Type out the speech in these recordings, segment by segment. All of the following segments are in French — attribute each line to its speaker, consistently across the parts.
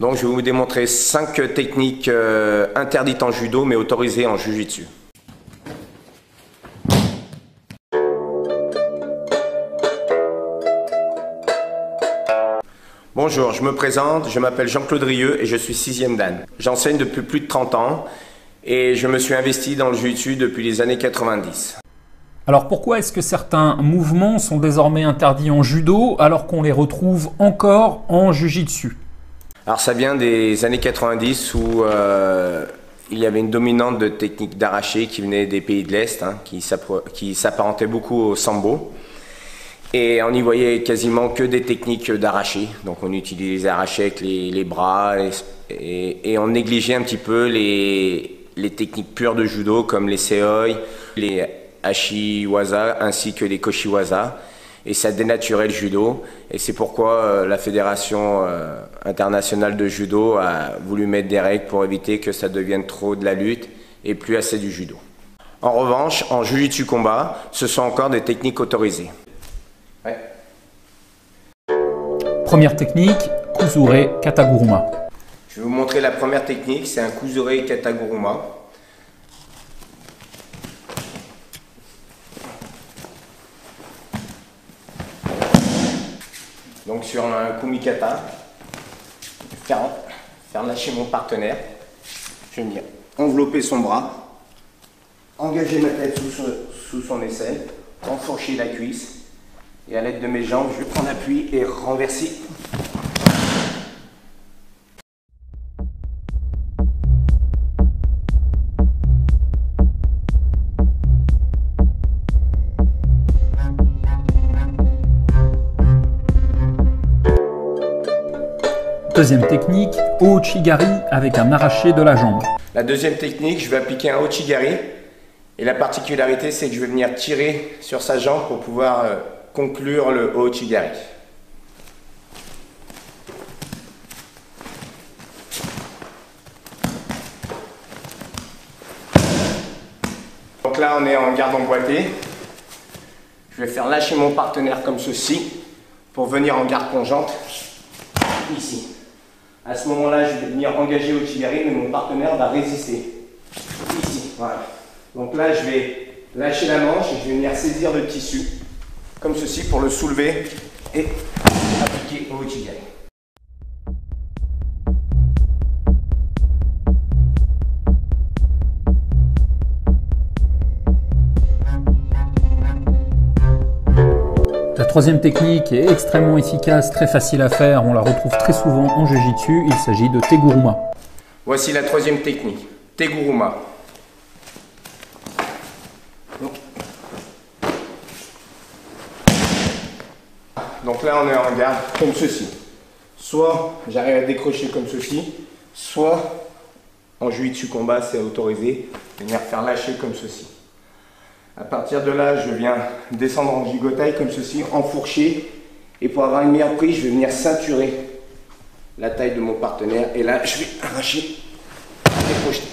Speaker 1: Donc je vais vous démontrer 5 techniques interdites en judo mais autorisées en jujitsu. Bonjour, je me présente, je m'appelle Jean-Claude Rieux et je suis 6e dan. J'enseigne depuis plus de 30 ans et je me suis investi dans le jujitsu depuis les années 90.
Speaker 2: Alors pourquoi est-ce que certains mouvements sont désormais interdits en judo alors qu'on les retrouve encore en jujitsu?
Speaker 1: Alors ça vient des années 90 où il y avait une dominante de techniques d'arraché qui venait des pays de l'Est, qui s'apparentait beaucoup au sambo. Et on y voyait quasiment que des techniques d'arraché. Donc on utilisait les arrachés avec les bras et on négligeait un petit peu les techniques pures de judo comme les seoi, les hachiwaza ainsi que les koshiwaza. Et ça dénaturait le judo. Et c'est pourquoi la Fédération internationale de judo a voulu mettre des règles pour éviter que ça devienne trop de la lutte et plus assez du judo. En revanche, en jujitsu combat, ce sont encore des techniques autorisées. Ouais.
Speaker 2: Première technique, Kuzure Kataguruma.
Speaker 1: Je vais vous montrer la première technique, c'est un Kuzure Kataguruma. Donc sur un kumikata, faire lâcher mon partenaire, je vais venir envelopper son bras, engager ma tête sous son aisselle, enfourcher la cuisse et à l'aide de mes jambes, je vais prendre appui et renverser.
Speaker 2: Deuxième technique, Ouchigari avec un arraché de la jambe.
Speaker 1: La deuxième technique, je vais appliquer un Ouchigari. Et la particularité, c'est que je vais venir tirer sur sa jambe pour pouvoir conclure le Ouchigari. Donc là, on est en garde emboîtée. Je vais faire lâcher mon partenaire comme ceci pour venir en garde conjointe ici. À ce moment-là, je vais venir engager Ouchigari, mais mon partenaire va résister. Ici, voilà. Donc là, je vais lâcher la manche et je vais venir saisir le tissu, comme ceci, pour le soulever et appliquer au Ouchigari.
Speaker 2: La troisième technique est extrêmement efficace, très facile à faire, on la retrouve très souvent en jujitsu, il s'agit de Teguruma.
Speaker 1: Voici la troisième technique, Teguruma. Donc là, on est en garde comme ceci. Soit j'arrive à décrocher comme ceci, soit en jujitsu combat, c'est autorisé, venir faire lâcher comme ceci. À partir de là, je viens descendre en gigotaille comme ceci, enfourcher. Et pour avoir une meilleure prise, je vais venir ceinturer la taille de mon partenaire. Et là, je vais arracher et projeter.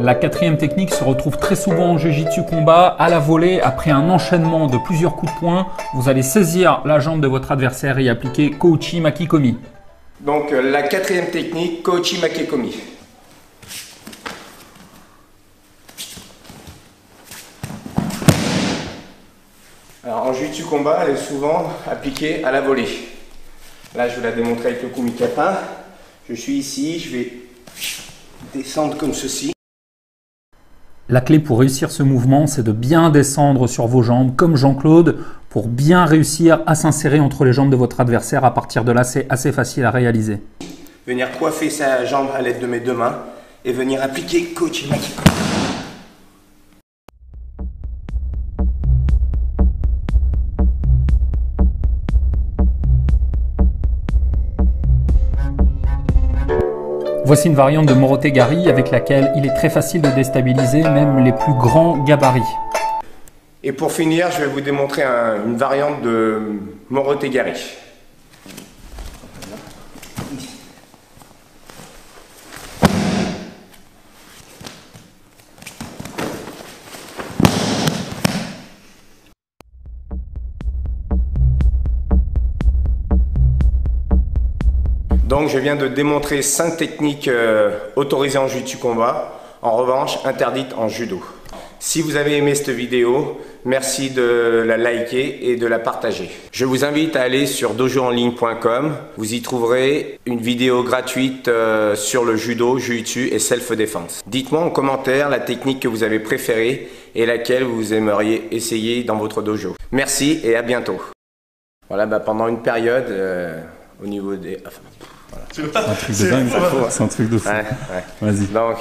Speaker 2: La quatrième technique se retrouve très souvent en jujitsu combat, à la volée, après un enchaînement de plusieurs coups de poing, vous allez saisir la jambe de votre adversaire et appliquer Kouchi Makikomi.
Speaker 1: Donc la quatrième technique, Kouchi Makikomi. Alors en jujitsu combat, elle est souvent appliquée à la volée. Là, je vais la démontrer avec le kumikata. Je suis ici, je vais descendre comme ceci.
Speaker 2: La clé pour réussir ce mouvement, c'est de bien descendre sur vos jambes, comme Jean-Claude, pour bien réussir à s'insérer entre les jambes de votre adversaire. À partir de là, c'est assez facile à réaliser.
Speaker 1: Venir coiffer sa jambe à l'aide de mes deux mains et venir appliquer Kouchi Makikomi.
Speaker 2: Voici une variante de Morotegari avec laquelle il est très facile de déstabiliser même les plus grands gabarits.
Speaker 1: Et pour finir, je vais vous démontrer une variante de Morotegari. Donc je viens de démontrer 5 techniques autorisées en jiu-jitsu combat, en revanche interdites en judo. Si vous avez aimé cette vidéo, merci de la liker et de la partager. Je vous invite à aller sur dojouenligne.com. Vous y trouverez une vidéo gratuite sur le judo, jiu-jitsu et self-défense. Dites-moi en commentaire la technique que vous avez préférée et laquelle vous aimeriez essayer dans votre dojo. Merci et à bientôt. Voilà, pendant une période, au niveau des... Enfin, voilà.
Speaker 2: C'est un truc de dingue, c'est un truc de fou.
Speaker 1: Ouais.
Speaker 2: Vas-y.
Speaker 1: Donc...